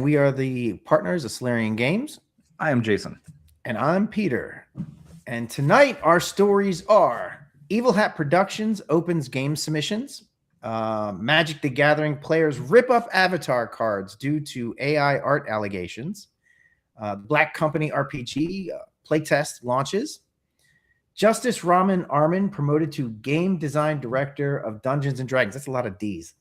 we are the partners of Solarian Games. I am Jason. And I'm Peter. And tonight our stories are Evil Hat Productions opens game submissions. Magic the Gathering players rip up avatar cards due to AI art allegations. Black Company RPG playtest launches. Justice Raman Arman promoted to game design director of Dungeons and Dragons. That's a lot of D's.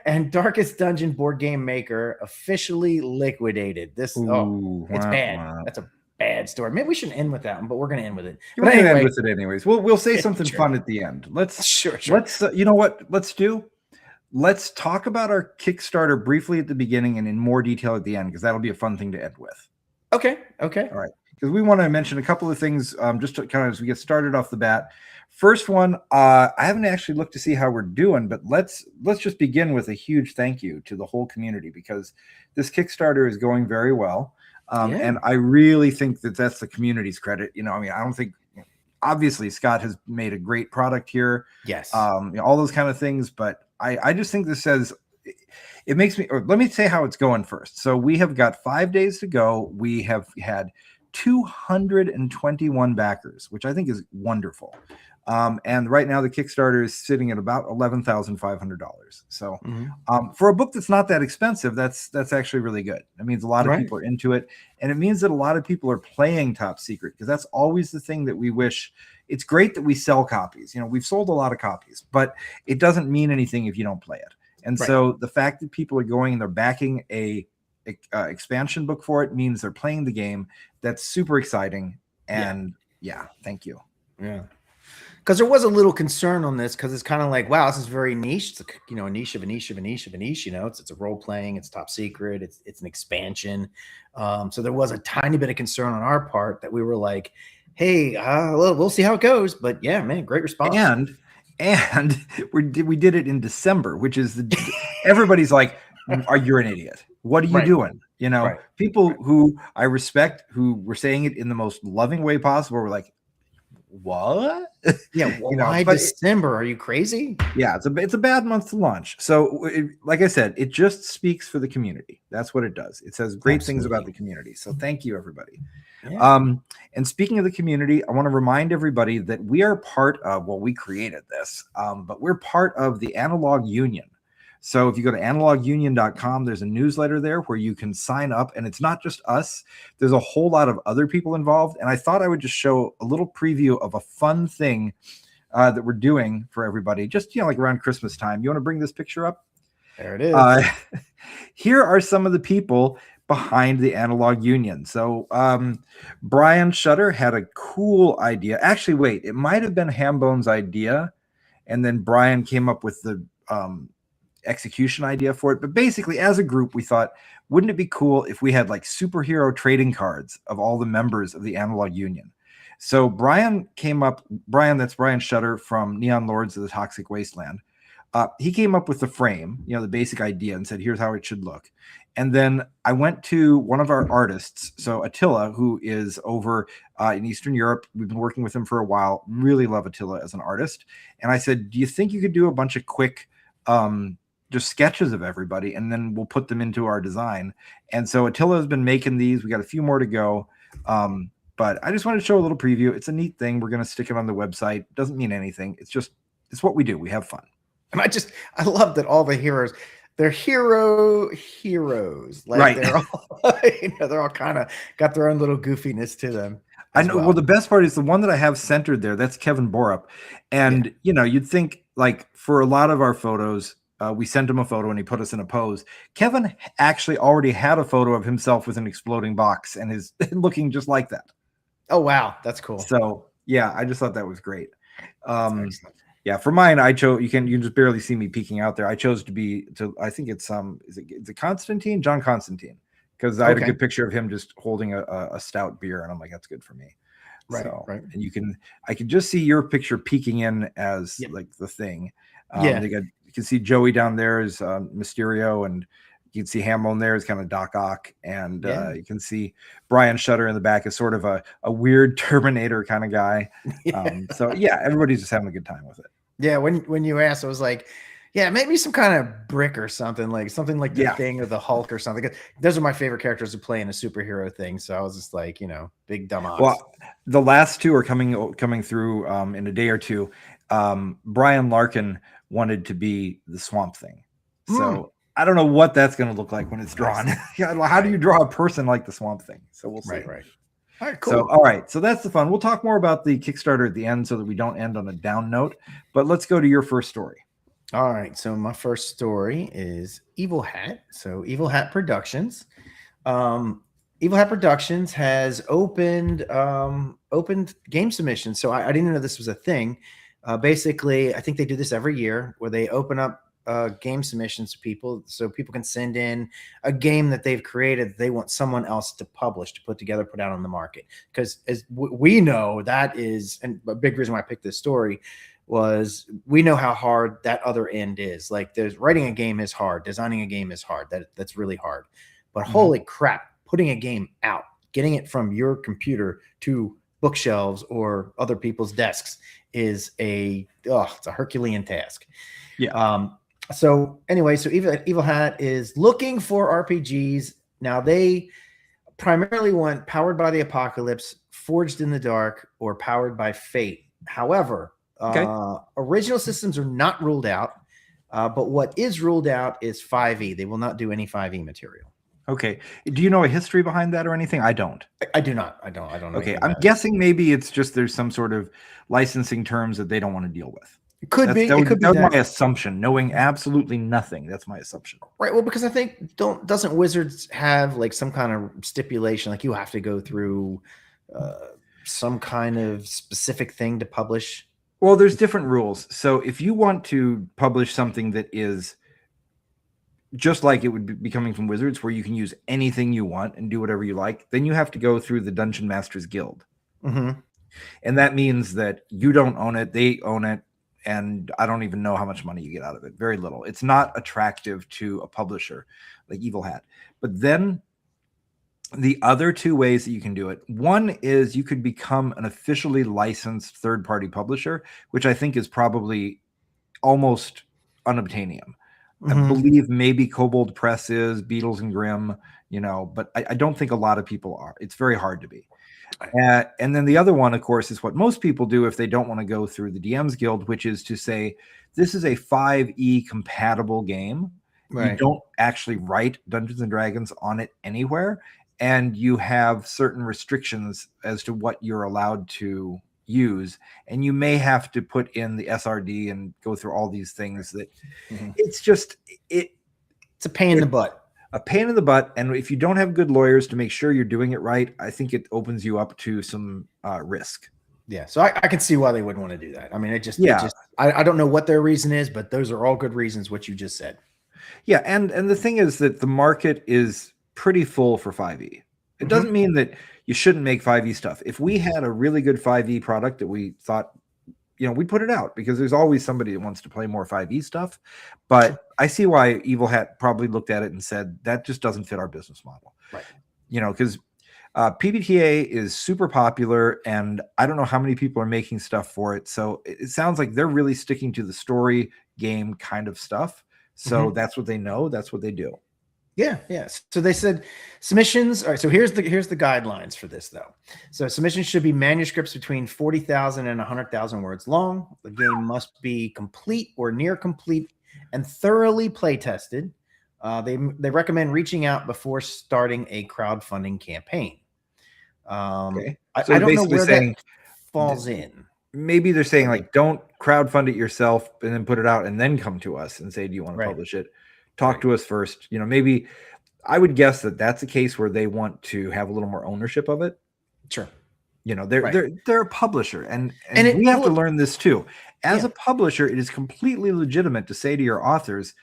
And Darkest Dungeon board game maker officially liquidated. It's bad. That's a bad story. Maybe we shouldn't end with that one, but we're going to end with it. We're going to end with it anyways. We'll say something fun at the end. Let's you know what? Let's talk about our Kickstarter briefly at the beginning and in more detail at the end, because that'll be a fun thing to end with. Okay. All right. Because we want to mention a couple of things just to kind of as we get started off the bat. First one, I haven't actually looked to see how we're doing, but let's just begin with a huge thank you to the whole community, because this Kickstarter is going very well. And I really think that that's the community's credit. I don't think, obviously Scott has made a great product here. Yes. All those kind of things. But I just think this says, it makes me, or let me say how it's going first. So we have got 5 days to go. We have had 221 backers, which I think is wonderful. And right now the Kickstarter is sitting at about $11,500. So for a book that's not that expensive, that's actually really good. It means a lot of people are into it. And it means that a lot of people are playing Top Secret, because that's always the thing that we wish. It's great that we sell copies. We've sold a lot of copies, but it doesn't mean anything if you don't play it. And so the fact that people are going and they're backing a expansion book for it means they're playing the game. That's super exciting. And thank you. Yeah. Because there was a little concern on this, because it's kind of like, wow, this is very niche. It's a niche of a niche of a niche of a niche. It's a role playing. It's Top Secret. It's an expansion. So there was a tiny bit of concern on our part that we were like, hey, we'll see how it goes. But yeah, man, great response. And we did it in December, which is everybody's like, you're an idiot. What are you doing? People who I respect, who were saying it in the most loving way possible, were like, what? Yeah, why December? Are you crazy? Yeah, it's a bad month to launch. So like I said, it just speaks for the community. That's what it does. It says great things about the community. So thank you, everybody. And speaking of the community, I want to remind everybody that we are part of, we created this, but we're part of the Analog Union. So if you go to analogunion.com, there's a newsletter there where you can sign up, and it's not just us. There's a whole lot of other people involved. And I thought I would just show a little preview of a fun thing that we're doing for everybody, just, like around Christmas time. You want to bring this picture up? There it is. Here are some of the people behind the Analog Union. So Brian Shutter had a cool idea. Actually, wait, it might have been Hambone's idea. And then Brian came up with the execution idea for it. But basically, as a group, we thought, wouldn't it be cool if we had like superhero trading cards of all the members of the Analog Union? So Brian, that's Brian Shutter from Neon Lords of the Toxic Wasteland. He came up with the frame, the basic idea, and said, here's how it should look. And then I went to one of our artists, so Attila, who is over in Eastern Europe. We've been working with him for a while. Really love Attila as an artist. And I said, do you think you could do a bunch of quick just sketches of everybody, and then we'll put them into our design? And so Attila has been making these. We got a few more to go. But I just wanted to show a little preview. It's a neat thing. We're going to stick it on the website. Doesn't mean anything. It's what we do. We have fun. And I love that all the heroes, they're heroes. Like they're all, they're all kind of got their own little goofiness to them. I know. Well, the best part is the one that I have centered there. That's Kevin Borup. And, you'd think like for a lot of our photos, we sent him a photo and he put us in a pose. Kevin actually already had a photo of himself with an exploding box and is looking just like that. Oh, wow. That's cool. So, yeah, I just thought that was great. Yeah, for mine, I chose, you can just barely see me peeking out there. I chose I think it's is it Constantine? John Constantine. Because I had a good picture of him just holding a stout beer, and I'm like, that's good for me. Right. And I can just see your picture peeking in as like the thing. You can see Joey down there as Mysterio, and you can see Hambone there as kind of Doc Ock, and you can see Brian Shutter in the back as sort of a weird Terminator kind of guy. So yeah, everybody's just having a good time with it. Yeah, when you asked, I was like, Yeah, maybe some kind of brick or something like the Yeah. Thing or the Hulk or something. Those are my favorite characters to play in a superhero thing. So I was just like, big dumb ox. Well, the last two are coming through in a day or two. Brian Larkin wanted to be the Swamp Thing, Hmm. so I don't know what that's going to look like when it's drawn. How do you draw a person like the Swamp Thing? So we'll see. Right. All right, So, cool. all right. So that's the fun. We'll talk more about the Kickstarter at the end so that we don't end on a down note. But let's go to your first story. All right. So my first story is Evil Hat. So Evil Hat Productions. Evil Hat Productions has opened game submissions. So I didn't know this was a thing. Basically, I think they do this every year where they open up game submissions to people so people can send in a game that they've created that they want someone else to publish, to put together, put out on the market. Because as we know, that is, and a big reason why I picked this story was we know how hard that other end is. Like, there's writing a game is hard, designing a game is hard. That's really hard. But holy crap, putting a game out, getting it from your computer to bookshelves or other people's desks is it's a Herculean task. Yeah. So anyway, so Evil Hat is looking for RPGs. Now they primarily want Powered by the Apocalypse, Forged in the Dark, or Powered by Fate. However, original systems are not ruled out, but what is ruled out is 5e. They will not do any 5e material. Okay. Do you know a history behind that or anything? I don't. I do not. I don't know. Okay. I'm guessing maybe it's just there's some sort of licensing terms that they don't want to deal with. It could be. That It could be was that. my assumption, knowing absolutely nothing. That's my assumption. Right. Well, because I think doesn't Wizards have like some kind of stipulation, like you have to go through some kind of specific thing to publish? Well, there's different rules. So if you want to publish something that is just like it would be coming from Wizards, where you can use anything you want and do whatever you like, then you have to go through the Dungeon Masters Guild. Mm-hmm. And that means that you don't own it, they own it. And I don't even know how much money you get out of it. Very little. It's not attractive to a publisher like Evil Hat. But then the other two ways that you can do it, one is you could become an officially licensed third-party publisher, which I think is probably almost unobtainium. I believe maybe Kobold Press is, Beatles and Grimm, but I don't think a lot of people are. It's very hard to be. And then the other one, of course, is what most people do if they don't want to go through the DMs Guild, which is to say, this is a 5e compatible game. Right. You don't actually write Dungeons and Dragons on it anywhere, and you have certain restrictions as to what you're allowed to use, and you may have to put in the SRD and go through all these things that it's just it's a pain in the butt. A pain in the butt, and if you don't have good lawyers to make sure you're doing it right, I think it opens you up to some risk. Yeah, so I can see why they wouldn't want to do that. I mean, I don't know what their reason is, but those are all good reasons, what you just said. Yeah, and the thing is that the market is pretty full for 5e. It doesn't mean that you shouldn't make 5e stuff. If we had a really good 5e product that we thought, we'd put it out, because there's always somebody that wants to play more 5e stuff. But I see why Evil Hat probably looked at it and said, that just doesn't fit our business model. Right. Because PBTA is super popular, and I don't know how many people are making stuff for it. So it sounds like they're really sticking to the story game kind of stuff. So that's what they know. That's what they do. Yeah. So they said submissions. All right. So here's the guidelines for this, though. So submissions should be manuscripts between 40,000 and 100,000 words long. The game must be complete or near complete and thoroughly play tested. They recommend reaching out before starting a crowdfunding campaign. Okay. So I don't know where that falls in. Maybe they're saying, like, don't crowdfund it yourself and then put it out and then come to us and say, do you want to publish it? Talk to us first. Maybe I would guess that that's a case where they want to have a little more ownership of it. Sure. They're a publisher, and we have to learn this too. As a publisher, it is completely legitimate to say to your authors,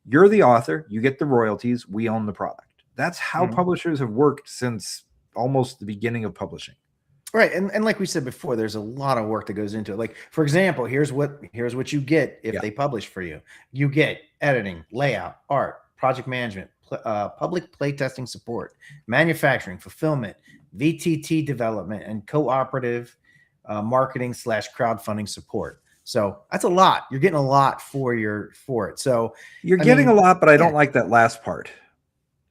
you're the author, you get the royalties, we own the product. That's how publishers have worked since almost the beginning of publishing. Right. And like we said before, there's a lot of work that goes into it. Like, for example, here's what you get if they publish for you. You get editing, layout, art, project management, public playtesting support, manufacturing, fulfillment, VTT development, and cooperative marketing / crowdfunding support. So that's a lot. You're getting a lot for it. So You're getting a lot, but I don't like that last part.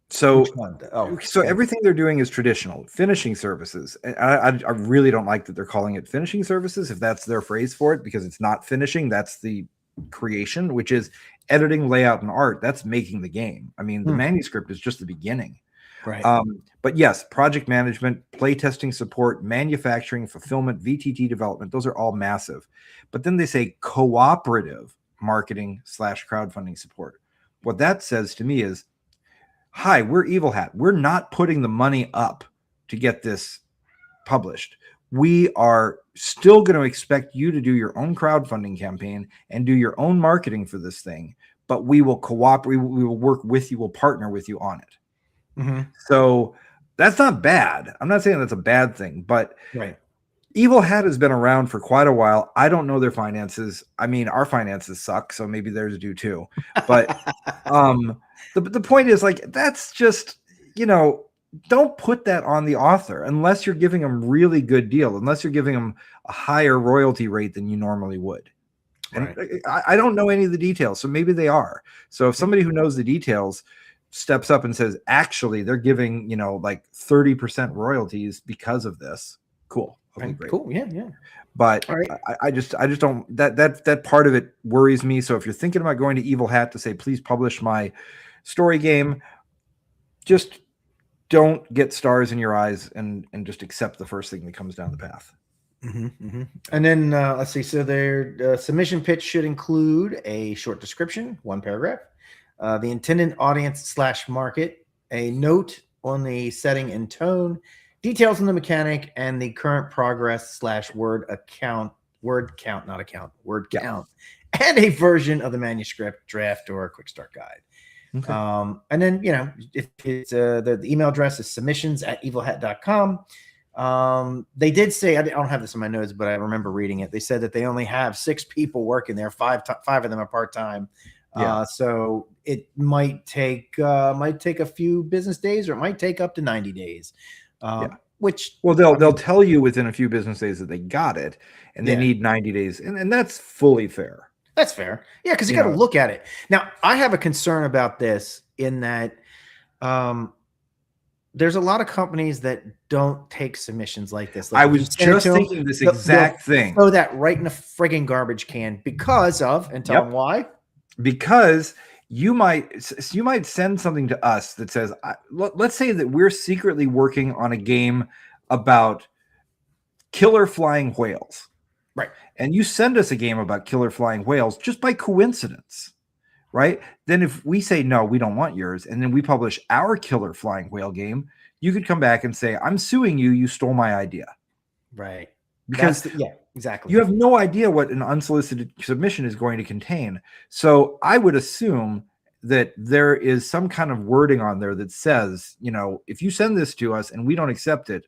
So, which one? Oh, so everything they're doing is traditional finishing services. And I really don't like that they're calling it finishing services, if that's their phrase for it, because it's not finishing. That's the creation, which is editing, layout, and art. That's making the game. I mean, the manuscript is just the beginning. Right. But yes, project management, playtesting support, manufacturing, fulfillment, VTT development, those are all massive. But then they say cooperative marketing / crowdfunding support. What that says to me is, hi, we're Evil Hat. We're not putting the money up to get this published. We are still going to expect you to do your own crowdfunding campaign and do your own marketing for this thing, but we will cooperate. We will work with you. We'll partner with you on it. So that's not bad. I'm not saying that's a bad thing, but Evil Hat has been around for quite a while. I don't know their finances. I mean, our finances suck, so maybe theirs do too. But the point is, like, that's just, don't put that on the author unless you're giving them really good deal, unless you're giving them a higher royalty rate than you normally would. And I don't know any of the details, so maybe they are. So if somebody who knows the details steps up and says, actually, they're giving, like 30% royalties because of this, cool. Okay, great. Cool. Yeah. But I just don't, that part of it worries me. So if you're thinking about going to Evil Hat to say, please publish my story game, just don't get stars in your eyes and just accept the first thing that comes down the path. And then let's see. So their submission pitch should include a short description, 1 paragraph, the intended audience / market, a note on the setting and tone, details on the mechanic, and the current progress / word count, and a version of the manuscript, draft, or a quick start guide. And then, if it's the email address is submissions@evilhat.com. They did say, I don't have this in my notes, but I remember reading it. They said that they only have 6 people working there. 5 of them are part-time. So it might take a few business days, or it might take up to 90 days. Which, well, they'll tell you within a few business days that they got it, and they need 90 days, and that's fully fair. That's fair. Yeah, because you got to look at it. Now, I have a concern about this in that there's a lot of companies that don't take submissions like this. Like, I was just thinking this exact thing. Throw that right in a frigging garbage can because of, and tell them why. Because you might send something to us that says, let's say that we're secretly working on a game about killer flying whales. Right. And you send us a game about killer flying whales just by coincidence, right? Then if we say, no, we don't want yours, and then we publish our killer flying whale game, you could come back and say, I'm suing you. You stole my idea. Right. Because exactly. You have no idea what an unsolicited submission is going to contain. So I would assume that there is some kind of wording on there that says, if you send this to us and we don't accept it,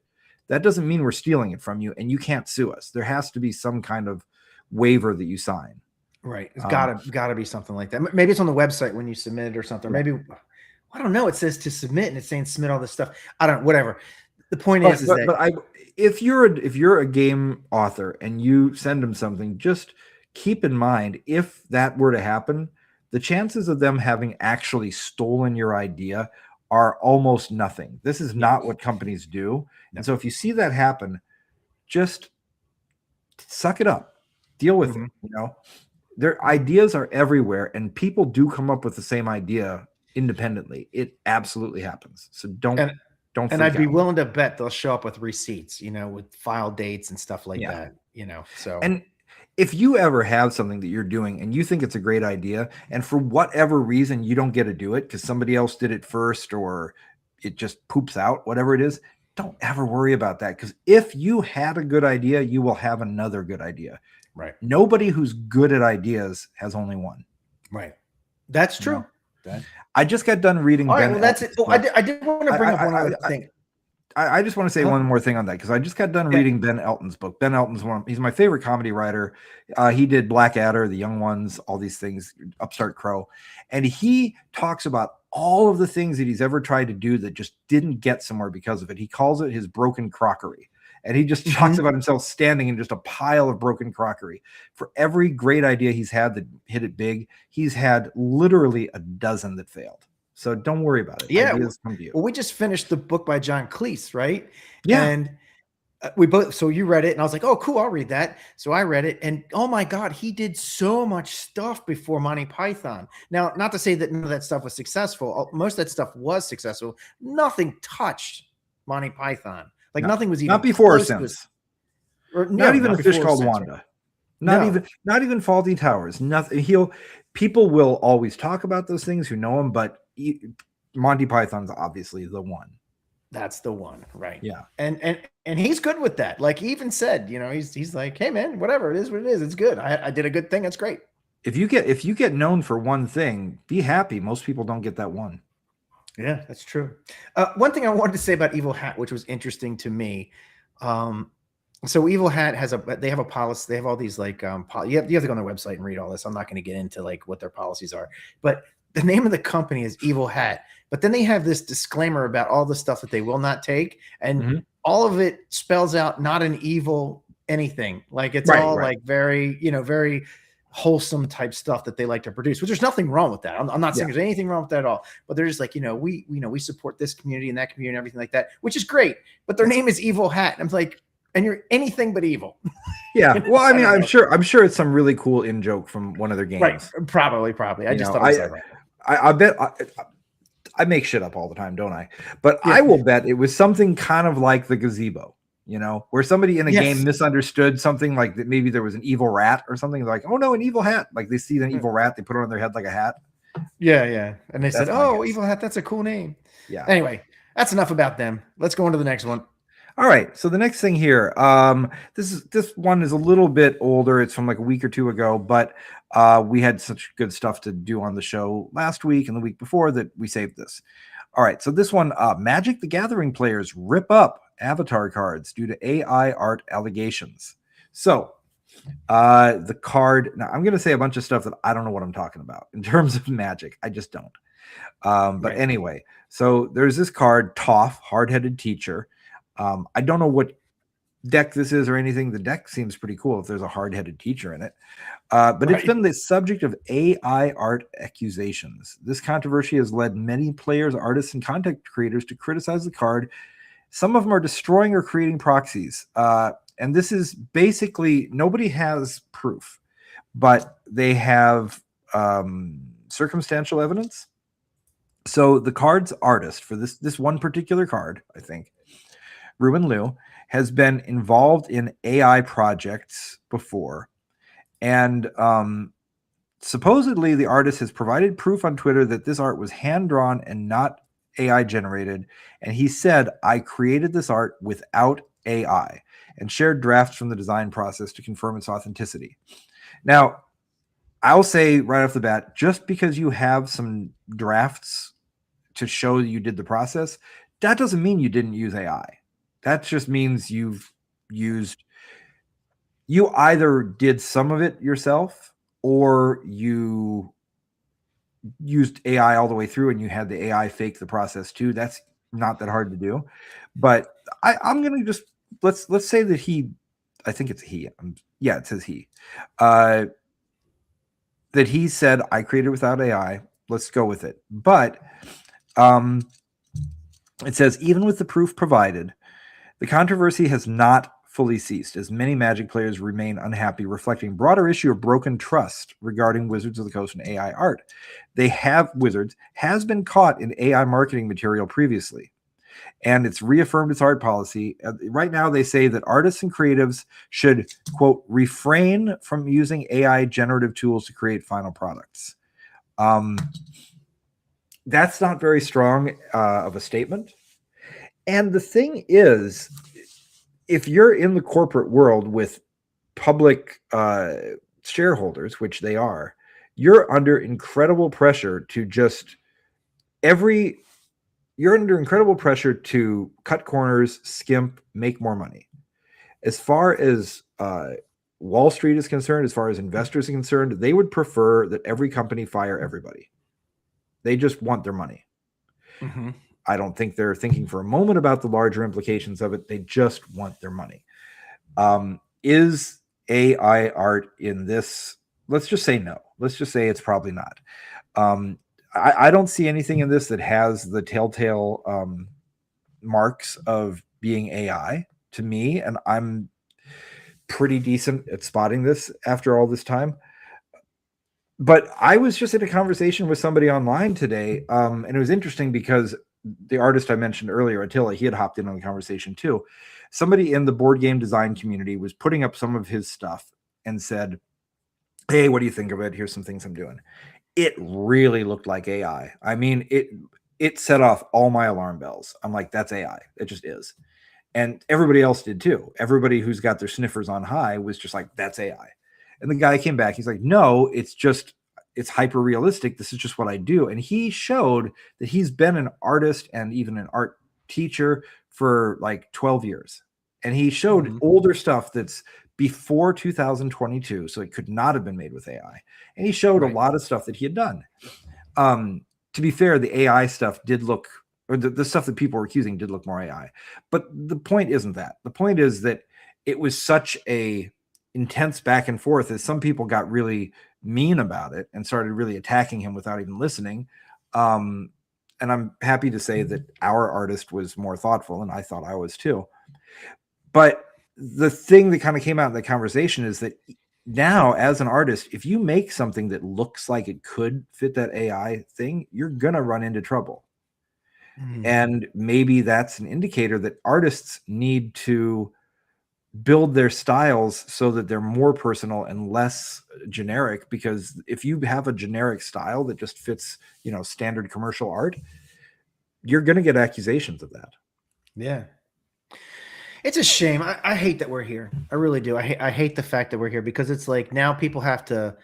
that doesn't mean we're stealing it from you, and you can't sue us. There has to be some kind of waiver that you sign. Right. It's gotta be something like that. Maybe it's on the website when you submit it or something. Maybe, I don't know. It says to submit, and it's saying submit all this stuff. I don't. Whatever. The point is that if you're a game author and you send them something, just keep in mind, if that were to happen, the chances of them having actually stolen your idea are almost nothing. This is not what companies do. And so if you see that happen, just suck it up, deal with it. Their ideas are everywhere, and people do come up with the same idea independently. It absolutely happens. So don't. And I'd be willing to bet they'll show up with receipts, with file dates and stuff like that, so. And if you ever have something that you're doing and you think it's a great idea, and for whatever reason you don't get to do it because somebody else did it first, or it just poops out, whatever it is, don't ever worry about that. Because if you had a good idea, you will have another good idea. Right. Nobody who's good at ideas has only one. Right. That's true. I just got done reading. All right, well, that's it. Oh, I did want to bring up one other thing. I just want to say one more thing on that, because I just got done reading Ben Elton's book. Ben Elton's he's my favorite comedy writer. He did Blackadder, The Young Ones, all these things, Upstart Crow. And he talks about all of the things that he's ever tried to do that just didn't get somewhere because of it. He calls it his broken crockery. And he just talks about himself standing in just a pile of broken crockery. For every great idea he's had that hit it big, he's had literally a dozen that failed. So don't worry about it. Yeah. Ideas come to you. Well, we just finished the book by John Cleese, right? Yeah. And we both, so you read it and I was like, oh, cool, I'll read that. So I read it and oh my God, he did so much stuff before Monty Python. Now, not to say that none of that stuff was successful. Most of that stuff was successful. Nothing touched Monty Python. Like nothing was even not before Sims. Not even A Fish Called Wanda. Not even Faulty Towers. Nothing. People will always talk about those things who know him, but Monty Python's obviously the one. That's the one, right? Yeah. And he's good with that. Like he even said, you know, he's like, hey man, whatever it is, what it is, it's good. I did a good thing. That's great. If you get known for one thing, be happy. Most people don't get that one. Yeah, that's true. One thing I wanted to say about Evil Hat, which was interesting to me. So Evil Hat they have a policy. They have all these like, you have to go on their website and read all this. I'm not going to get into like what their policies are, but the name of the company is Evil Hat. But then they have this disclaimer about all the stuff that they will not take. And all of it spells out not an evil anything. Like it's like very, very wholesome type stuff that they like to produce, which there's nothing wrong with that. I'm not saying there's anything wrong with that at all, but they're just like, we support this community and that community and everything like that, which is great. But their name is Evil Hat. And I'm like, and you're anything but evil. Yeah. Well, I mean, I'm sure it's some really cool in joke from one of their games. Right. Probably. I just thought it was I bet I make shit up all the time, don't I? But I will bet it was something kind of like the gazebo, where somebody in a game misunderstood something, like that maybe there was an evil rat or something, like, oh no, an evil hat. Like they see an evil rat, they put it on their head like a hat. Yeah. And they said, oh, Evil Hat, that's a cool name. Yeah. Anyway, that's enough about them. Let's go on to the next one. All right. So the next thing here, this one is a little bit older. It's from like a week or two ago, but we had such good stuff to do on the show last week and the week before that we saved this. All right. So this one, Magic the Gathering players rip up avatar cards due to AI art allegations. So the card, now I'm going to say a bunch of stuff that I don't know what I'm talking about in terms of Magic. I just don't. But anyway, so there's this card, Toph, Hard-Headed Teacher. I don't know what deck this is or anything. The deck seems pretty cool if there's a hard-headed teacher in it. But it's been the subject of AI art accusations. This controversy has led many players, artists, and content creators to criticize the card. Some of them are destroying or creating proxies. And this is basically, nobody has proof, but they have circumstantial evidence. So the card's artist for this one particular card, I think, Ruben Liu, has been involved in AI projects before. And supposedly the artist has provided proof on Twitter that this art was hand-drawn and not AI generated. And he said, I created this art without AI, and shared drafts from the design process to confirm its authenticity. Now, I'll say right off the bat, just because you have some drafts to show you did the process, that doesn't mean you didn't use AI. That just means you either did some of it yourself or you used AI all the way through and you had the AI fake the process too. That's not that hard to do. But I'm going to just, let's say that I think it's he. Yeah, it says he. That he said, I created without AI. Let's go with it. But it says, even with the proof provided, the controversy has not fully ceased, as many Magic players remain unhappy, reflecting broader issue of broken trust regarding Wizards of the Coast and AI art. Wizards has been caught in AI marketing material previously, and it's reaffirmed its art policy. Right now, they say that artists and creatives should, quote, refrain from using AI generative tools to create final products. That's not very strong of a statement. And the thing is, if you're in the corporate world with public shareholders, which they are, you're under incredible pressure to cut corners, skimp, make more money. As far as Wall Street is concerned, as far as investors are concerned, they would prefer that every company fire everybody. They just want their money. I don't think they're thinking for a moment about the larger implications of it. They just want their money. Is AI art in this? Let's just say no. Let's just say it's probably not. I don't see anything in this that has the telltale marks of being AI to me, and I'm pretty decent at spotting this after all this time. But I was just in a conversation with somebody online today, and it was interesting because the artist I mentioned earlier, Attila, he had hopped in on the conversation too. Somebody in the board game design community was putting up some of his stuff and said, hey, what do you think of it? Here's some things I'm doing. It really looked like AI. I mean, it set off all my alarm bells. I'm like, that's AI. It just is. And everybody else did too. Everybody who's got their sniffers on high was just like, that's AI. And the guy came back. He's like, no, it's hyper realistic. This is just what I do. And he showed that he's been an artist and even an art teacher for like 12 years. And he showed older stuff that's before 2022. So it could not have been made with AI. And he showed a lot of stuff that he had done. To be fair, the AI stuff did look, or the stuff that people were accusing did look more AI. But the point isn't that. The point is that it was such a intense back and forth as some people got really mean about it and started really attacking him without even listening. And I'm happy to say that our artist was more thoughtful, and I thought I was too. But the thing that kind of came out in the conversation is that now, as an artist, if you make something that looks like it could fit that AI thing, you're going to run into trouble. And maybe that's an indicator that artists need to build their styles so that they're more personal and less generic, because if you have a generic style that just fits, standard commercial art, you're going to get accusations of that. Yeah. It's a shame. I hate that we're here. I really do. I hate the fact that we're here, because it's like now people have to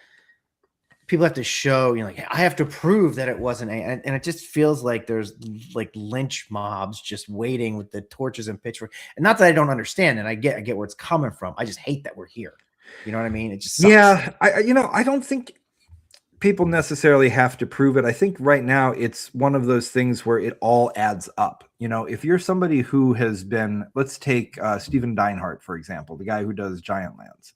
show, like, I have to prove that it wasn't and it just feels like there's like lynch mobs just waiting with the torches and pitchforks. And not that I don't understand, and I get where it's coming from. I just hate that we're here. You know what I mean? It just sucks. Yeah. I don't think people necessarily have to prove it. I think right now it's one of those things where it all adds up. If you're somebody who has been, let's take Stephen Deinhardt, for example, the guy who does Giant Lands,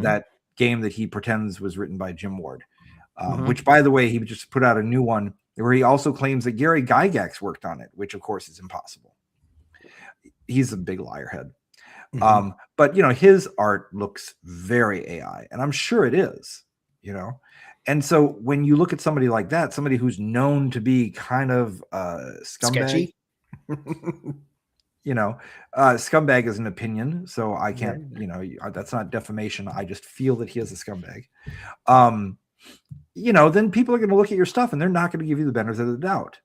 that game that he pretends was written by Jim Ward, which, by the way, he just put out a new one where he also claims that Gary Gygax worked on it, which of course is impossible. He's a big liar head. But his art looks very AI, and I'm sure it is, and so when you look at somebody like that, somebody who's known to be kind of scumbag, scumbag is an opinion, so I can't, that's not defamation. I just feel that he is a scumbag. Then people are going to look at your stuff and they're not going to give you the benefit of the doubt.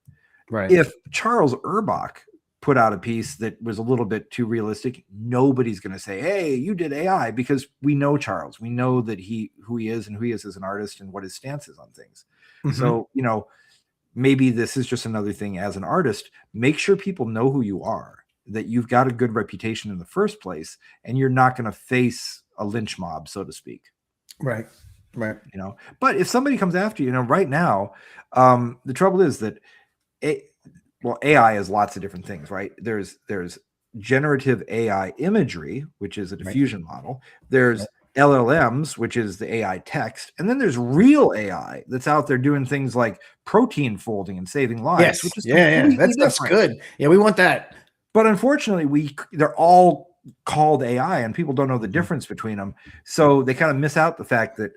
Right. If Charles Urbach put out a piece that was a little bit too realistic, nobody's going to say, hey, you did AI, because we know Charles. We know that who he is and who he is as an artist and what his stance is on things. So, maybe this is just another thing as an artist. Make sure people know who you are, that you've got a good reputation in the first place, and you're not going to face a lynch mob, so to speak. Right. But if somebody comes after you, right now, the trouble is that AI is lots of different things, right? There's generative AI imagery, which is a diffusion model. There's LLMs, which is the AI text. And then there's real AI that's out there doing things like protein folding and saving lives. Yes. Which is That's good. Yeah, we want that. But unfortunately, they're all called AI, and people don't know the difference between them. So they kind of miss out the fact that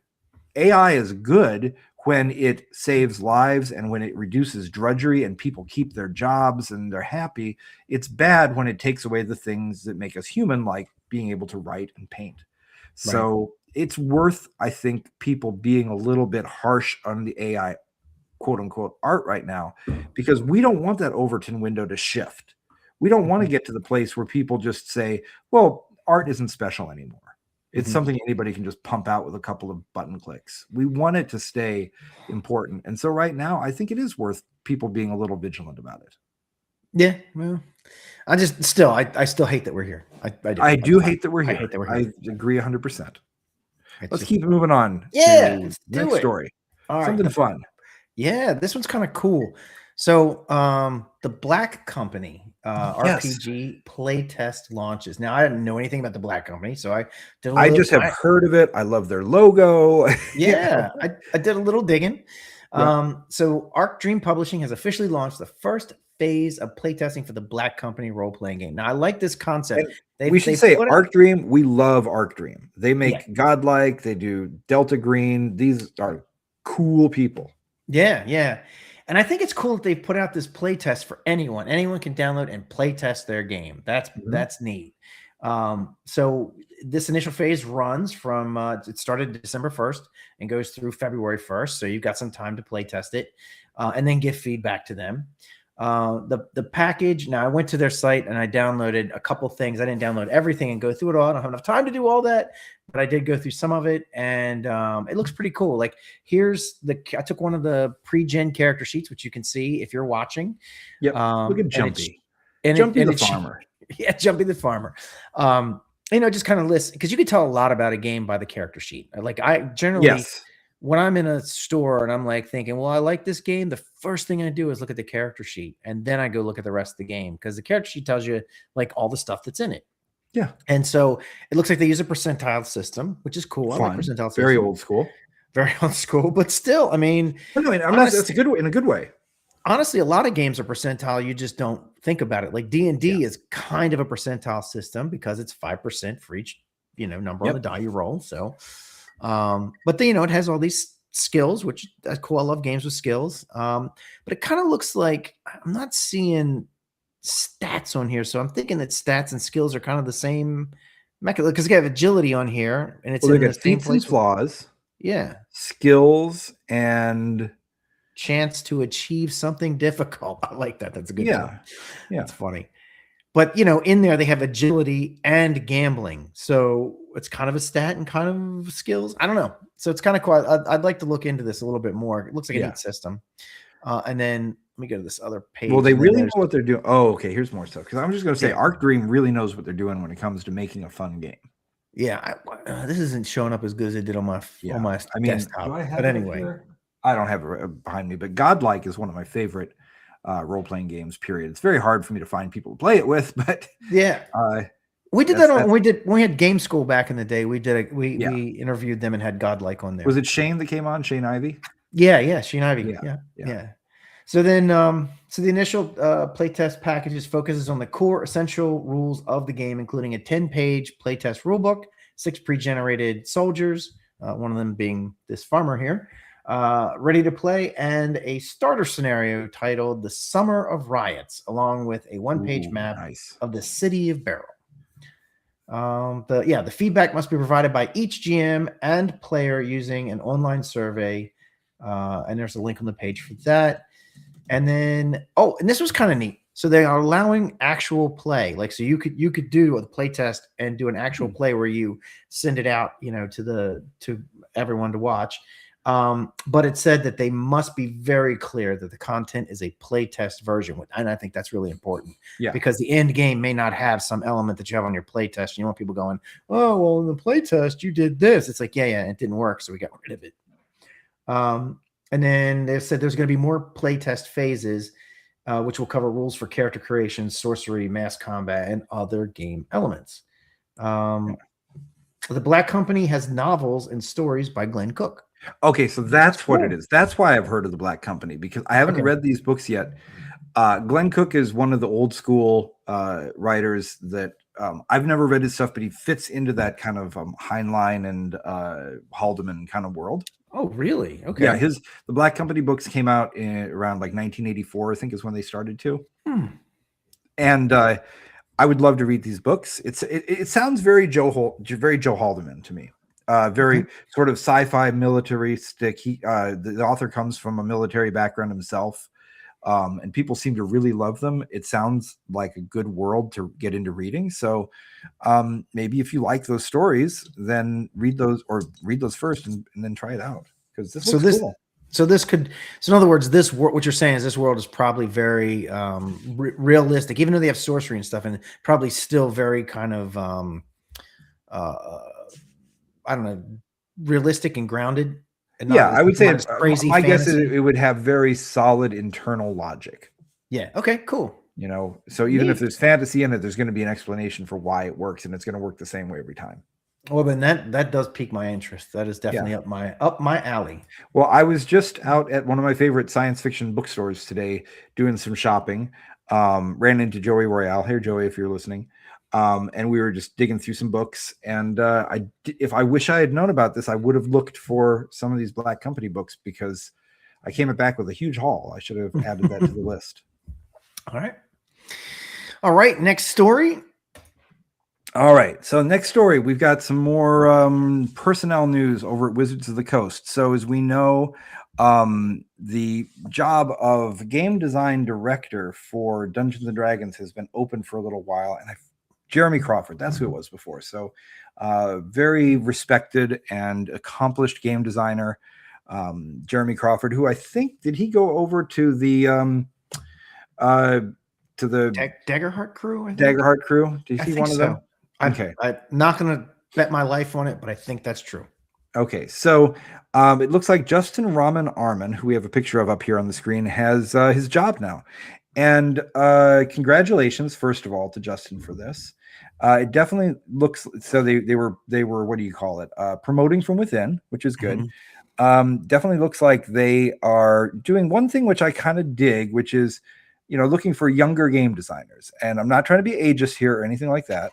AI is good when it saves lives and when it reduces drudgery and people keep their jobs and they're happy. It's bad when it takes away the things that make us human, like being able to write and paint. So it's worth, I think, people being a little bit harsh on the AI, quote unquote, art right now, because we don't want that Overton window to shift. We don't want to get to the place where people just say, well, art isn't special anymore. It's something anybody can just pump out with a couple of button clicks. We want it to stay important. And so right now, I think it is worth people being a little vigilant about it. Yeah. Well, I still hate that we're here. I do hate that we're here. I hate that we're here. I agree 100%. Let's keep moving on. Yeah. To next story. All right. Something fun. Yeah. This one's kind of cool. So the Black Company Yes. RPG playtest launches. Now I didn't know anything about the Black Company, so I did a I little. just have heard of it. I love their logo. You know? Yeah, I did a little digging. Yep. So Arc Dream Publishing has officially launched the first phase of playtesting for the Black Company role-playing game. Now I like this concept. And we should say put it, Arc Dream. We love Arc Dream. They yeah, make Godlike. They do Delta Green. These are cool people. yeah. And I think it's cool that they put out this playtest for anyone. Anyone can download and playtest their game. That's neat. So this initial phase runs from it started December 1st and goes through February 1st. So you've got some time to play test it and then give feedback to them. The package. Now I went to their site and I downloaded a couple things. I didn't download everything and go through it all. I don't have enough time to do all that, but I did go through some of it, and it looks pretty cool. Like I took one of the pre-gen character sheets, which you can see if you're watching. Yep. Look at Jumpy. Jumpy the farmer. Yeah, Jumpy the farmer. Just kind of list, because you can tell a lot about a game by the character sheet. Like I generally, when I'm in a store and I'm like thinking, well, I like this game, the first thing I do is look at the character sheet, and then I go look at the rest of the game, because the character sheet tells you like all the stuff that's in it. Yeah. And so it looks like they use a percentile system, which is cool. Fun. I like percentile system. Very old school. Very old school, but still, I mean, that's a good way, in a good way. Honestly, a lot of games are percentile. You just don't think about it. Like D&D is kind of a percentile system because it's 5% for each, number on the die you roll. So, but then, it has all these skills, which that's cool. I love games with skills. But it kind of looks like I'm not seeing stats on here. So I'm thinking that stats and skills are kind of the same mechanism, because you have agility on here and it's in the same place. Flaws. Yeah. Skills and chance to achieve something difficult. I like that. That's a good one. Yeah. That's funny. But in there they have agility and gambling. So it's kind of a stat and kind of skills. I don't know. So it's kind of cool. I'd like to look into this a little bit more. It looks like a neat system. And then let me go to this other page. Well, they really know what they're doing. Oh, okay. Here's more stuff. Because I'm just going to say Arc Dream really knows what they're doing when it comes to making a fun game. Yeah. This isn't showing up as good as it did on my desktop. But anyway. I don't have it behind me, but Godlike is one of my favorite role-playing games, period. It's very hard for me to find people to play it with, but yeah. We did that on. We had Game School back in the day. We interviewed them and had Godlike on there. Was it Shane that came on? Shane Ivey? Yeah, Shane Ivey. Yeah. So then, the initial playtest packages focuses on the core essential rules of the game, including a 10-page playtest rulebook, 6 pre-generated soldiers, one of them being this farmer here, ready to play, and a starter scenario titled "The Summer of Riots," along with a 1-page map of the city of Beryl. The feedback must be provided by each GM and player using an online survey, and there's a link on the page for that. And then, and this was kind of neat. So they are allowing actual play, like so you could do a play test and do an actual play where you send it out, to everyone to watch. But it said that they must be very clear that the content is a playtest version, and I think that's really important. Yeah, because the end game may not have some element that you have on your playtest. You don't want people going, "Oh, well, in the playtest you did this." It's like, yeah, it didn't work, so we got rid of it. And then they said there's going to be more playtest phases, which will cover rules for character creation, sorcery, mass combat, and other game elements. The Black Company has novels and stories by Glenn Cook. Okay, so that's what it is. That's why I've heard of the Black Company, because I haven't read these books yet. Glenn Cook is one of the old school writers that I've never read his stuff, but he fits into that kind of Heinlein and Haldeman kind of world. Oh, really? Okay. Yeah, the Black Company books came out around like 1984, I think is when they started to. And I would love to read these books. It sounds very Joe Haldeman to me. Very sort of sci-fi militaristic. The author comes from a military background himself, and people seem to really love them. It sounds like a good world to get into reading. So maybe if you like those stories, then read those first and then try it out, because this looks cool. So in other words, what you're saying is this world is probably very realistic, even though they have sorcery and stuff, and probably still very kind of I don't know, realistic and grounded And Yeah, I would say not as crazy my guess is fantasy? it would have very solid internal logic. Yeah. Okay. Cool. You know, so even if Neat. there's fantasy in it, there's going to be an explanation for why it works, and it's going to work the same way every time. Well, then that does pique my interest. That is definitely up my alley. Well, I was just out at one of my favorite science fiction bookstores today doing some shopping. Ran into Joey Royale. Hey, Joey, if you're listening. And we were just digging through some books. And if I wish I had known about this, I would have looked for some of these Black Company books because I came back with a huge haul. I should have added that to the list. All right. All right. Next story. All right. So next story, we've got some more personnel news over at Wizards of the Coast. So as we know, the job of game design director for Dungeons and Dragons has been open for a little while. And Jeremy Crawford, that's who it was before. So very respected and accomplished game designer. Jeremy Crawford, who I think, did he go over to the Daggerheart crew? I think. Daggerheart crew? Did you see one of them? Okay. I'm not going to bet my life on it, but I think that's true. Okay, so it looks like Justin Rahman Arman, who we have a picture of up here on the screen, has his job now. And congratulations, first of all, to Justin for this. It definitely looks so they were what do you call it? Promoting from within, which is good. Definitely looks like they are doing one thing which I kind of dig, which is looking for younger game designers. And I'm not trying to be ageist here or anything like that.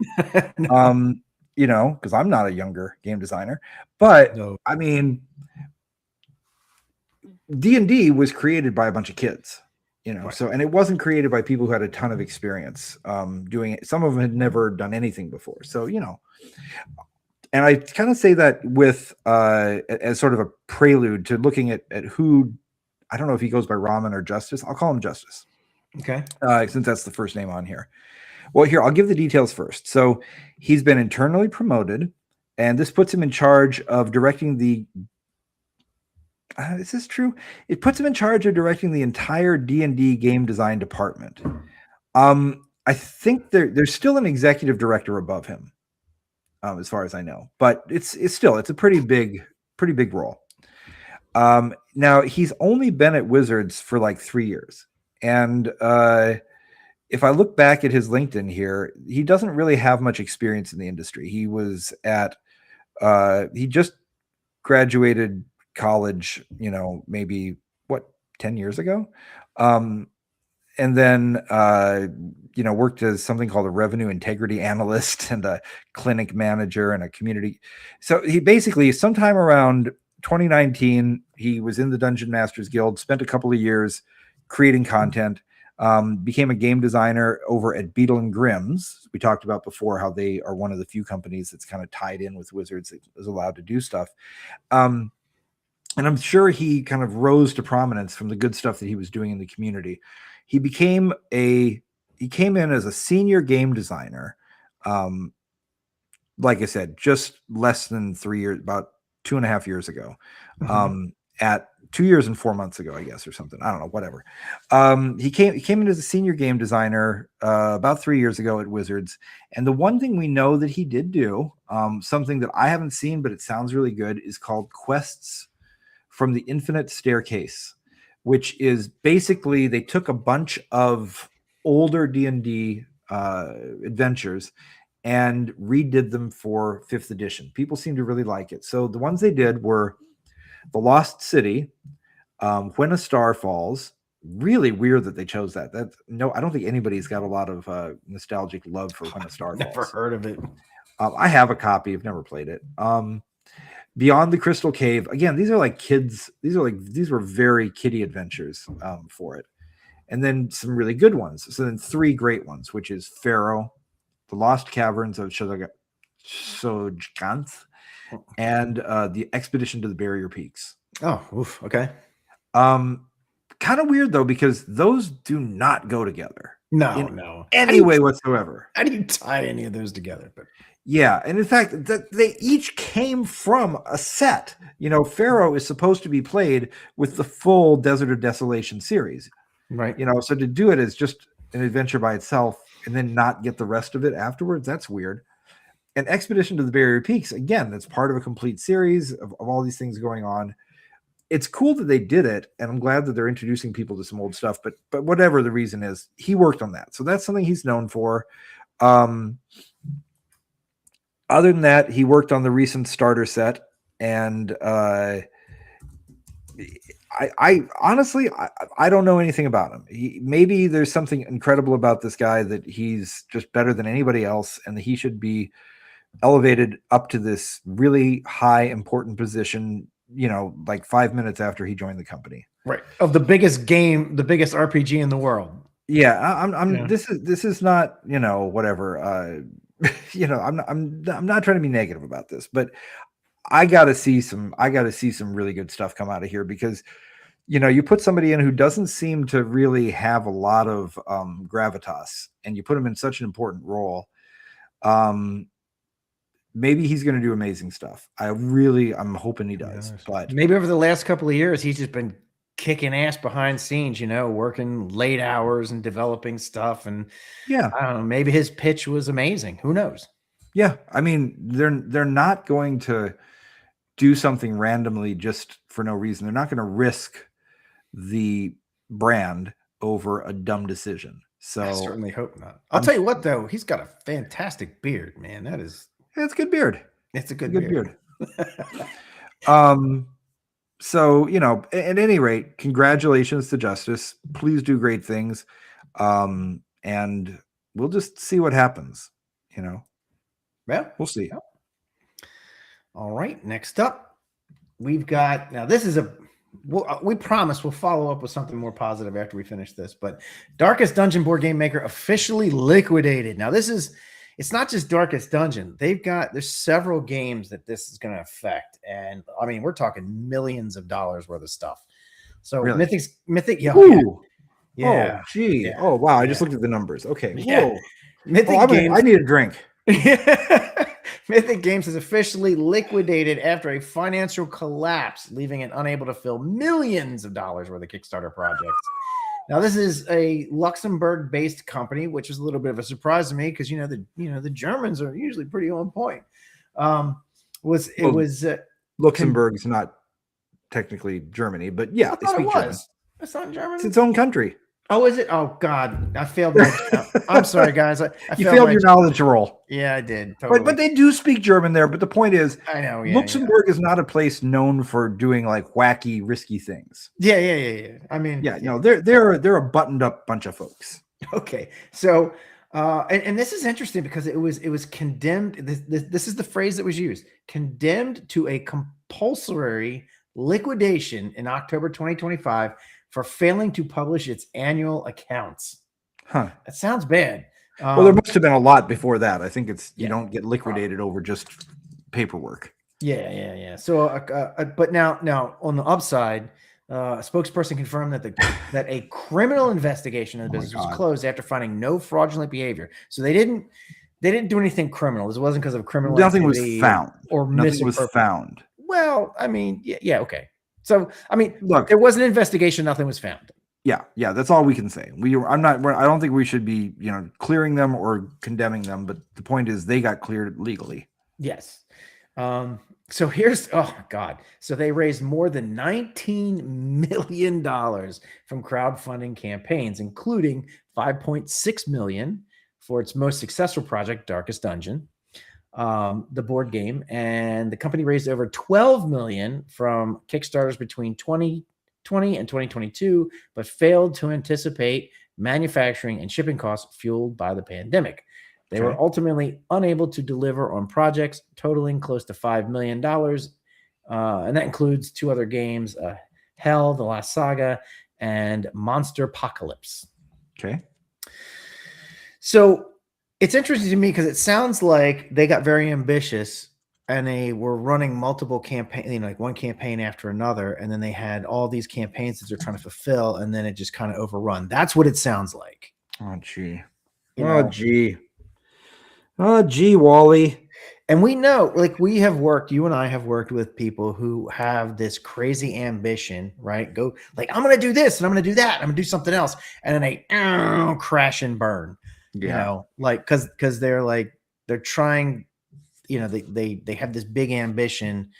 No. Because I'm not a younger game designer. But no. I mean, D&D was created by a bunch of kids, right. So, and it wasn't created by people who had a ton of experience doing it. Some of them had never done anything before. So, and I kind of say that with as sort of a prelude to looking at who, I don't know if he goes by Rahman or Justice. I'll call him Justice. Okay. Since that's the first name on here. Well, here, I'll give the details first. So he's been internally promoted, and this puts him in charge of directing the is this true? It puts him in charge of directing the entire D&D game design department. I think there's still an executive director above him, as far as I know, but it's a pretty big role. Now he's only been at Wizards for like 3 years. And if I look back at his LinkedIn here, he doesn't really have much experience in the industry. He was he just graduated college, maybe 10 years ago. And then, worked as something called a revenue integrity analyst and a clinic manager and a community. So he basically, sometime around 2019, he was in the Dungeon Masters Guild, spent a couple of years creating content, became a game designer over at Beetle and Grimm's. We talked about before how they are one of the few companies that's kind of tied in with Wizards that is allowed to do stuff. And I'm sure he kind of rose to prominence from the good stuff that he was doing in the community. He came in as a senior game designer. Like I said, just less than 3 years, about 2.5 years ago, at 2 years and 4 months ago, I guess, or something. I don't know, whatever. He came in as a senior game designer about 3 years ago at Wizards. And the one thing we know that he did do, something that I haven't seen, but it sounds really good, is called Quests from the Infinite Staircase, which is basically they took a bunch of older D&D adventures and redid them for 5th edition. People seem to really like it. So the ones they did were The Lost City, When a Star Falls. Really weird that they chose that. I don't think anybody's got a lot of nostalgic love for When a Star Falls. Never heard of it. I have a copy. I've never played it. Beyond the Crystal Cave. Again, these are like kids. These were very kiddie adventures for it. And then some really good ones. So then 3 great ones, which is Pharaoh, The Lost Caverns of Shojganth, and the Expedition to the Barrier Peaks. Oh, oof, okay. Kind of weird though, because those do not go together. No. Any way whatsoever. How do you tie any of those together? But yeah, and in fact, they each came from a set. Pharaoh is supposed to be played with the full Desert of Desolation series. Right. So to do it as just an adventure by itself and then not get the rest of it afterwards, that's weird. And Expedition to the Barrier Peaks, again, that's part of a complete series of all these things going on. it's cool that they did it, and I'm glad that they're introducing people to some old stuff. But whatever the reason is, he worked on that, so that's something he's known for. Other than that, he worked on the recent starter set, and I honestly, I don't know anything about him. Maybe there's something incredible about this guy that he's just better than anybody else, and that he should be elevated up to this really high, important position, like 5 minutes after he joined the company. Right. Of the biggest game, the biggest RPG in the world. Yeah, I'm this is not, whatever. I'm not trying to be negative about this, but I gotta see some really good stuff come out of here, because you put somebody in who doesn't seem to really have a lot of gravitas, and you put him in such an important role. Maybe he's going to do amazing stuff. I'm hoping he does. But maybe over the last couple of years, he's just been kicking ass behind scenes, working late hours and developing stuff. And yeah, I don't know, maybe his pitch was amazing. Who knows? Yeah. I mean, they're not going to do something randomly just for no reason. They're not going to risk the brand over a dumb decision. So I certainly hope not. I'll tell you what, though, he's got a fantastic beard, man. It's a good beard. It's a good beard. So, at any rate, congratulations to Justice. Please do great things. And we'll just see what happens, Well, we'll see. All right. Next up, we've got, now this is we promise we'll follow up with something more positive after we finish this, but Darkest Dungeon board game maker officially liquidated. Now it's not just Darkest Dungeon. There's several games that this is going to affect. And I mean, we're talking millions of dollars worth of stuff. So really? Mythic. Yeah. Ooh. Yeah. Oh, gee. Yeah. Oh, wow. I just looked at the numbers. Okay. Yeah. Whoa. Mythic Games. I need a drink. Mythic Games has officially liquidated after a financial collapse, leaving it unable to fill millions of dollars worth of Kickstarter projects. Now, this is a Luxembourg-based company, which is a little bit of a surprise to me because the Germans are usually pretty on point. Luxembourg is not technically Germany, but yeah, they speak German. It's not German. It's its own country. Oh, is it? Oh, God. I failed. I'm sorry, guys. You failed your knowledge roll. Yeah, I did. Totally. But they do speak German there. But the point is, I know. Yeah, Luxembourg is not a place known for doing like wacky, risky things. Yeah. I mean, they're a buttoned up bunch of folks. Okay. So, and this is interesting because it was condemned. This is the phrase that was used: condemned to a compulsory liquidation in October 2025. For failing to publish its annual accounts. Huh. That sounds bad. Well, there must have been a lot before that. I think you don't get liquidated over just paperwork. Yeah. So, but now on the upside, a spokesperson confirmed that a criminal investigation of the business was closed after finding no fraudulent behavior. So they didn't do anything criminal. This wasn't because of criminal Nothing activity was found. Or nothing was found. Well, I mean, yeah, okay. So, I mean, look, there was an investigation. Nothing was found. Yeah. That's all we can say. I don't think we should be, clearing them or condemning them. But the point is, they got cleared legally. Yes. So here's, oh God. So they raised more than $19 million from crowdfunding campaigns, including $5.6 million for its most successful project, Darkest Dungeon. The board game, and the company raised over $12 million from Kickstarters between 2020 and 2022, but failed to anticipate manufacturing and shipping costs fueled by the pandemic. They were ultimately unable to deliver on projects totaling close to $5 million, and that includes two other games, Hell, The Last Saga, and Monster Apocalypse. Okay. So it's interesting to me because it sounds like they got very ambitious and they were running multiple campaigns, like one campaign after another. And then they had all these campaigns that they're trying to fulfill. And then it just kind of overrun. That's what it sounds like. Oh, gee. Oh, gee, Wally. And we know, like you and I have worked with people who have this crazy ambition, right? Go like, I'm going to do this and I'm going to do that. I'm going to do something else. And then they crash and burn. Like because they're trying, they have this big ambition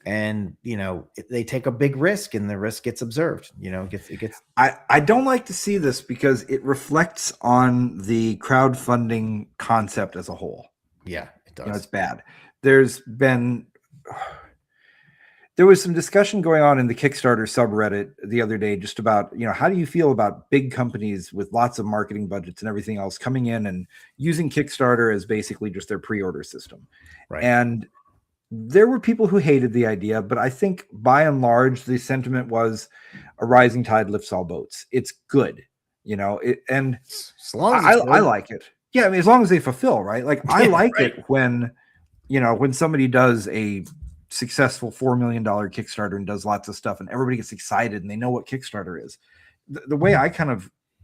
and they take a big risk, and the risk gets observed. It gets. I don't like to see this because it reflects on the crowdfunding concept as a whole. Yeah, it does. It's bad. There was some discussion going on in the Kickstarter subreddit the other day just about, how do you feel about big companies with lots of marketing budgets and everything else coming in and using Kickstarter as basically just their pre-order system. Right. And there were people who hated the idea, but I think by and large, the sentiment was a rising tide lifts all boats. It's good, and as long as I like it. Yeah. I mean, as long as they fulfill, right? Like I like right. it when somebody does a successful $4 million Kickstarter and does lots of stuff and everybody gets excited and they know what Kickstarter is. The way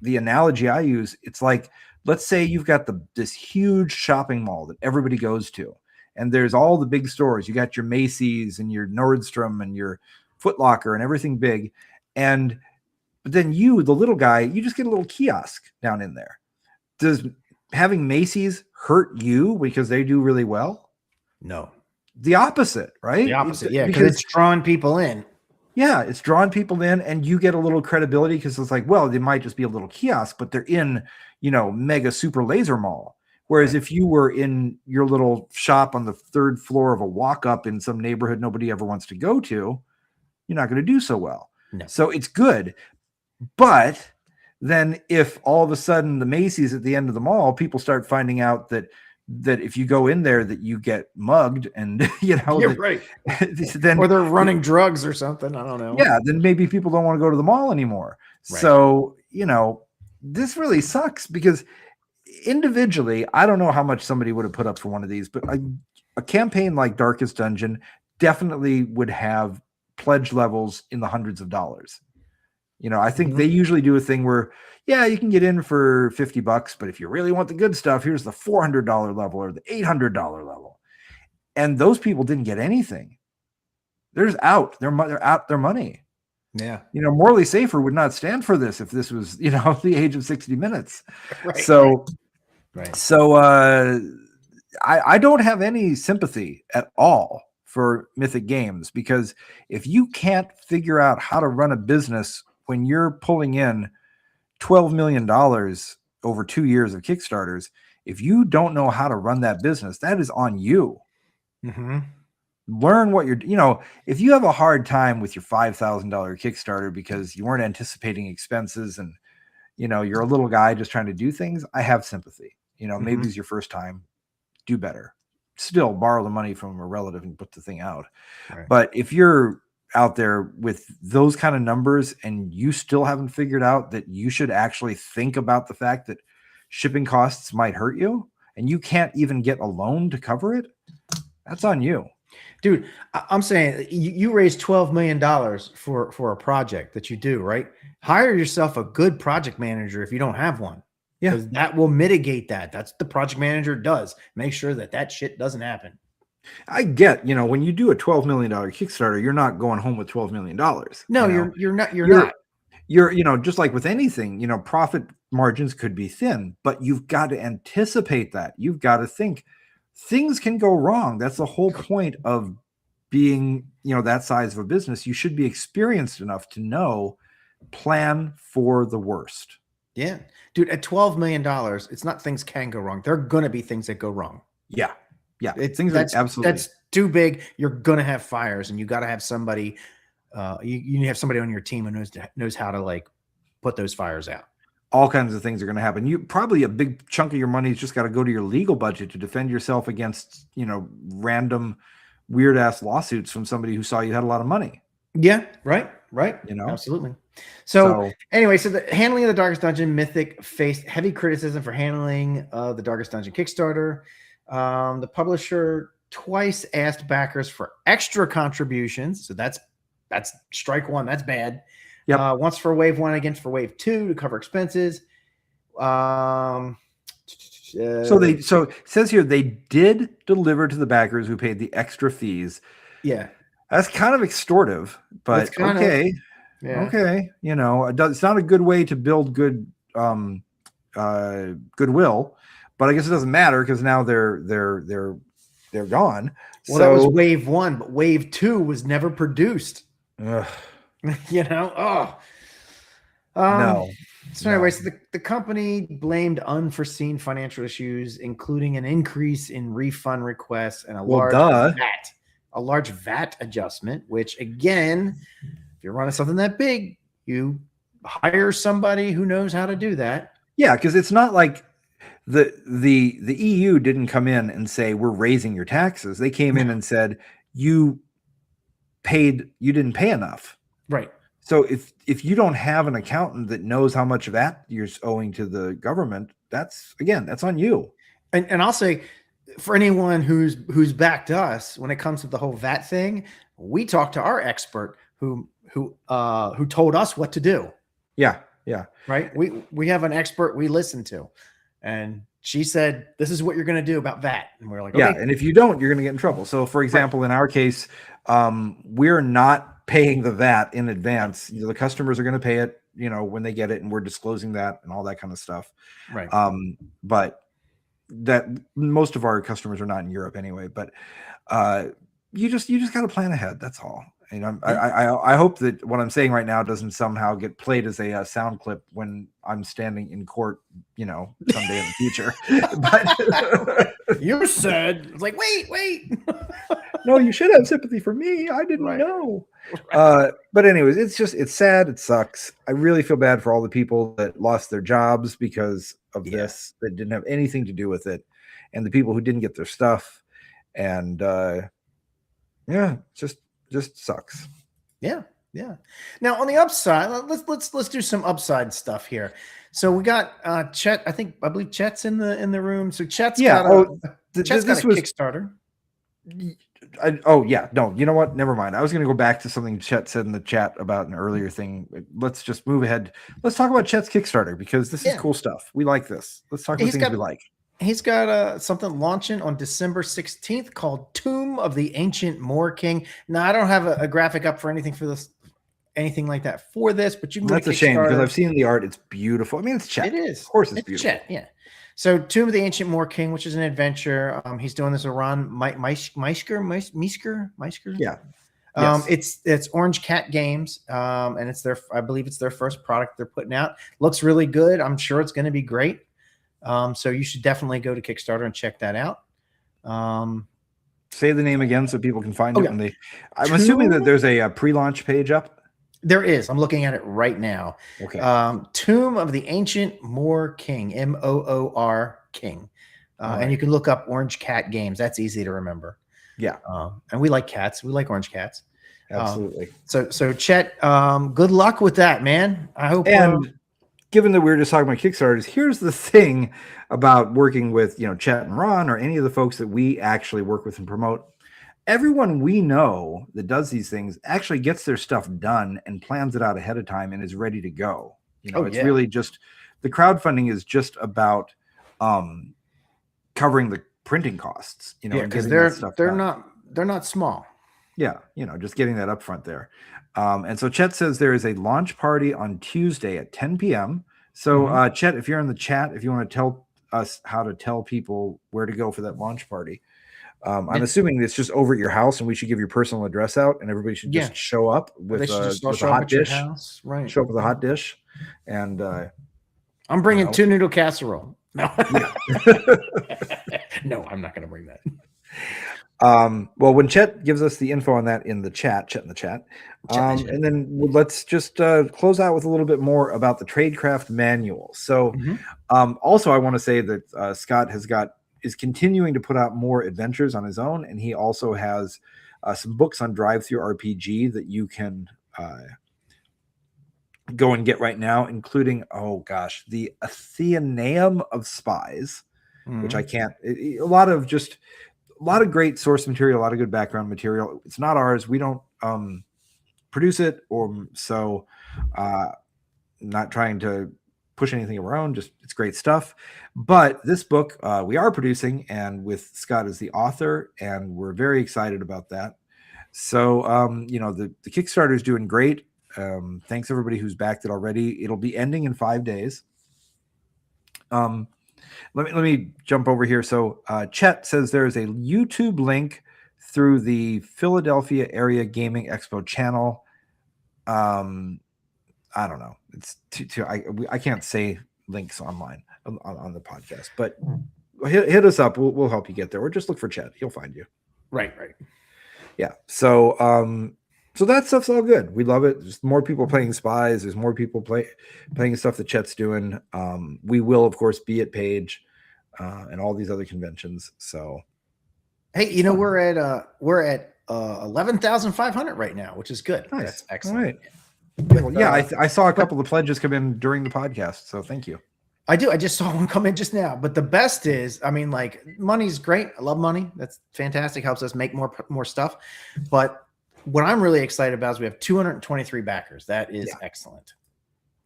the analogy I use, it's like, let's say you've got this huge shopping mall that everybody goes to, and there's all the big stores. You got your Macy's and your Nordstrom and your Foot Locker and everything big. But then you, the little guy, you just get a little kiosk down in there. Does having Macy's hurt you because they do really well? No. The opposite, right? The opposite, because it's drawing people in. Yeah, it's drawing people in, and you get a little credibility because it's like, well, they might just be a little kiosk, but they're in, mega super laser mall. Whereas if you were in your little shop on the third floor of a walk-up in some neighborhood nobody ever wants to go to, you're not going to do so well. No. So it's good. But then if all of a sudden the Macy's at the end of the mall, people start finding out that if you go in there that you get mugged and you're right. Then, or they're running drugs or something. I don't know. Yeah, then maybe people don't want to go to the mall anymore. Right. So, this really sucks because individually, I don't know how much somebody would have put up for one of these, but a campaign like Darkest Dungeon definitely would have pledge levels in the hundreds of dollars. I think they usually do a thing where, yeah, you can get in for $50, but if you really want the good stuff, here's the $400 level or the $800 level. And those people didn't get anything. They're out. They're out their money. Yeah. Morley Safer would not stand for this if this was, the age of 60 minutes. Right. So, right. So I don't have any sympathy at all for Mythic Games, because if you can't figure out how to run a business when you're pulling in $12 million over 2 years of Kickstarters, if you don't know how to run that business, that is on you. Mm-hmm. Learn what if you have a hard time with your $5,000 Kickstarter because you weren't anticipating expenses and, you're a little guy just trying to do things, I have sympathy. Maybe it's your first time, do better. Still borrow the money from a relative and put the thing out. Right. But if you're out there with those kind of numbers and you still haven't figured out that you should actually think about the fact that shipping costs might hurt you and you can't even get a loan to cover it, that's on you. Dude, I'm saying you raise $12 million for a project that you do, right? Hire yourself a good project manager if you don't have one. Yeah, because that will mitigate that. That's what the project manager does. Make sure that shit doesn't happen. I get, when you do a $12 million Kickstarter, you're not going home with $12 million. No, you're not. You're not. You're just like with anything, profit margins could be thin, but you've got to anticipate that. You've got to think things can go wrong. That's the whole point of being, that size of a business. You should be experienced enough to plan for the worst. Yeah, dude, at $12 million, it's not things can go wrong. There are going to be things that go wrong. Yeah. Yeah. That's too big. You're going to have fires, and you got to have somebody, you have somebody on your team who knows how to put those fires out. All kinds of things are going to happen. You probably a big chunk of your money has just got to go to your legal budget to defend yourself against, random weird ass lawsuits from somebody who saw you had a lot of money. Yeah. Right. Absolutely. So anyway, the handling of the Darkest Dungeon, Mythic faced heavy criticism for handling the Darkest Dungeon Kickstarter. The publisher twice asked backers for extra contributions. So that's strike one. That's bad. Yep. Once for wave 1, again for wave 2 to cover expenses. So it says here they did deliver to the backers who paid the extra fees. Yeah. That's kind of extortive, but okay. Okay. It's not a good way to build good goodwill, but I guess it doesn't matter because now they're they're gone. Well, that was So wave 1, but wave 2 was never produced. ugh, You know, no, so no. anyways, the company blamed unforeseen financial issues, including an increase in refund requests and Well, duh. a large VAT adjustment, which again, if you're running something that big, you hire somebody who knows how to do that. Yeah, because it's not like the EU didn't come in and say we're raising your taxes. They came in and said you didn't pay enough. Right. So if you don't have an accountant that knows how much of that you're owing to the government, that's on you. And I'll say, for anyone who's backed us when it comes to the whole VAT thing, we talked to our expert who told us what to do. Yeah, yeah. Right. We have an expert we listen to, and she said, "This is what you're going to do about VAT." And we're like, yeah. okay. And if you don't, you're going to get in trouble. So, for example, in our case, we're not paying the VAT in advance. The customers are going to pay it, when they get it, and we're disclosing that and all that kind of stuff. Right. But that most of our customers are not in Europe anyway. But you just got to plan ahead. That's all. I hope that what I'm saying right now doesn't somehow get played as a sound clip when I'm standing in court, someday in the future. But you said, it's like, wait. No, you should have sympathy for me. I didn't know. Right. But anyways, it's sad. It sucks. I really feel bad for all the people that lost their jobs because of this, that didn't have anything to do with it, and the people who didn't get their stuff. And just sucks. Yeah. Now on the upside, let's do some upside stuff here. So we got Chet. I believe Chet's in the room. So Chet's got a Kickstarter. No, you know what? Never mind. I was going to go back to something Chet said in the chat about an earlier thing. Let's just move ahead. Let's talk about Chet's Kickstarter because this is cool stuff. We like this. Let's talk about things we like. He's got something launching on December 16th called Tomb of the Ancient Moor King. Now, I don't have a graphic up for anything like that for this, but you can. That's a shame because I've seen the art. It's beautiful. I mean, it's Chet. It is. Of course, it's beautiful. Chet, yeah. So, Tomb of the Ancient Moor King, which is an adventure. He's doing this around Meisker. Yeah. It's Orange Cat Games, and I believe it's their first product they're putting out. Looks really good. I'm sure it's going to be great. So you should definitely go to Kickstarter and check that out. Say the name again so people can find it when they. I'm assuming that there's a pre-launch page up. There is. I'm looking at it right now. Okay. Tomb of the Ancient Moor King, Moor King, and you can look up Orange Cat Games. That's easy to remember. Yeah. And we like cats. We like orange cats. Absolutely. So Chet, good luck with that, man. I hope. And given that we were just talking about Kickstarters, here's the thing about working with Chet and Ron or any of the folks that we actually work with and promote. Everyone we know that does these things actually gets their stuff done and plans it out ahead of time and is ready to go. Really just the crowdfunding is just about covering the printing costs. Because they're not small. Yeah, just getting that up front there. And so Chet says there is a launch party on Tuesday at 10 p.m. So Chet, if you're in the chat, if you want to tell us how to tell people where to go for that launch party. I'm assuming it's just over at your house, and we should give your personal address out, and everybody should just show up with a hot dish. Right. Show up with a hot dish, and I'm bringing 2 noodle casserole. No, no, I'm not going to bring that. Well, when Chet gives us the info on that in the chat, Chet in the chat, and then let's just close out with a little bit more about the Tradecraft Manual. So, also I want to say that Scott is continuing to put out more adventures on his own, and he also has some books on drive-through RPG that you can go and get right now, including the Athenaeum of Spies, which I can't. A lot of great source material, a lot of good background material. It's not ours. We don't produce it, or so. Not trying to push anything of our own, just it's great stuff. But this book we are producing, and with Scott as the author, and we're very excited about that. So the Kickstarter is doing great. Thanks everybody who's backed it already. It'll be ending in 5 days. Let me jump over here. So Chet says there is a YouTube link through the Philadelphia Area Gaming Expo channel. I don't know. It's I can't say links online on the podcast, but hit us up. We'll help you get there, or just look for Chet. He'll find you. Right. Yeah. So so that stuff's all good. We love it. There's more people playing Spies. There's more people playing stuff that Chet's doing. We will, of course, be at Page and all these other conventions. So, hey, we're at 11,500 right now, which is good. Nice. That's excellent. All right. Well, yeah, I saw a couple of pledges come in during the podcast, so thank you. I do. I just saw one come in just now. But the best is, I mean, like, money's great. I love money. That's fantastic. Helps us make more stuff. But what I'm really excited about is we have 223 backers. That is excellent.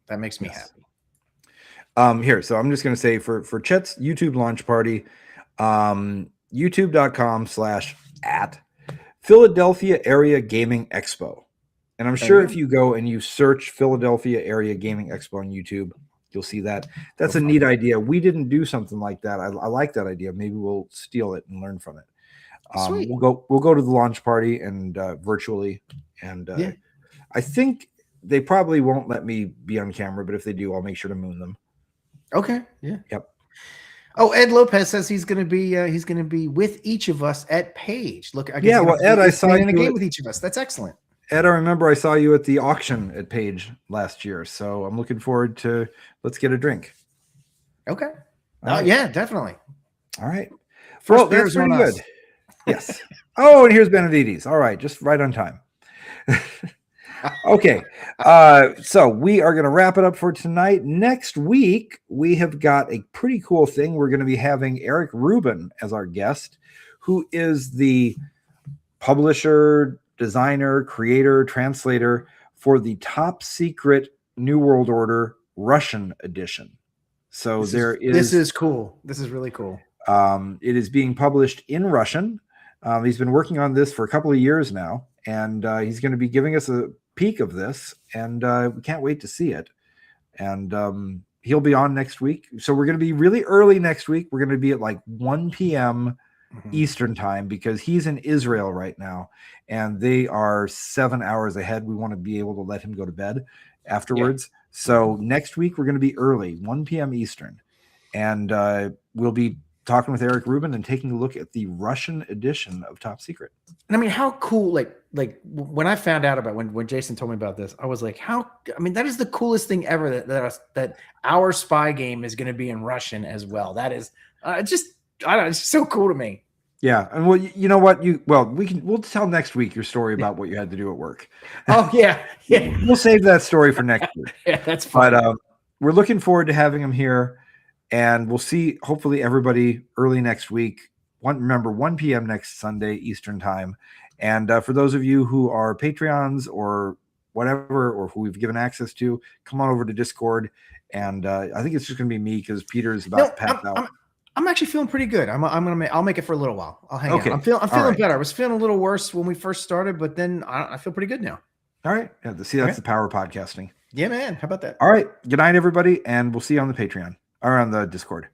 That makes me happy. Here, so I'm just going to say for Chet's YouTube launch party, youtube.com/@ Philadelphia Area Gaming Expo. And I'm sure if you go and you search Philadelphia Area Gaming Expo on YouTube, you'll see that. That's a neat idea. We didn't do something like that. I like that idea. Maybe we'll steal it and learn from it. We'll go to the launch party and virtually. And I think they probably won't let me be on camera, but if they do, I'll make sure to moon them. Okay. Yeah. Yep. Oh, Ed Lopez says he's going to be with each of us at Page. Look, I guess Ed, I saw you in a game with each of us. That's excellent. Ed, I remember I saw you at the auction at Page last year, so I'm looking forward to let's get a drink. Okay. Yeah, definitely. All right. Well, that's pretty good. Yes. Oh, and here's Benavides. All right, just right on time. Okay. So we are going to wrap it up for tonight. Next week, we have got a pretty cool thing. We're going to be having Eric Rubin as our guest, who is the publisher, designer, creator, translator for the top secret New World Order Russian edition. So this is cool. This is really cool. It is being published in Russian. He's been working on this for a couple of years now, and he's going to be giving us a peek of this, and we can't wait to see it. And he'll be on next week. So we're going to be really early next week. We're going to be at like 1 p.m. Eastern time, because he's in Israel right now and they are 7 hours ahead. We want to be able to let him go to bed afterwards. Yeah. So next week we're going to be early, 1 p.m. Eastern, and we'll be talking with Eric Rubin and taking a look at the Russian edition of Top Secret. And I mean, how cool, like when I found out about when Jason told me about this, I was like, that is the coolest thing ever that our spy game is going to be in Russian as well. That is I don't know, it's so cool to me. Yeah. And well, you know what? We'll tell next week your story about what you had to do at work. Oh yeah. Yeah. We'll save that story for next week. Yeah, that's fine. But we're looking forward to having him here, and we'll see hopefully everybody early next week. Remember 1 p.m. next Sunday Eastern time. And for those of you who are Patreons or whatever, or who we've given access to, come on over to Discord. And I think it's just going to be me because Peter's about passed out. I'm actually feeling pretty good. I'll make it for a little while. I'll hang out. I'm feeling right. better. I was feeling a little worse when we first started, but then I feel pretty good now. All right. Yeah, that's the power of podcasting. Yeah, man. How about that? All right. Good night, everybody, and we'll see you on the Patreon or on the Discord.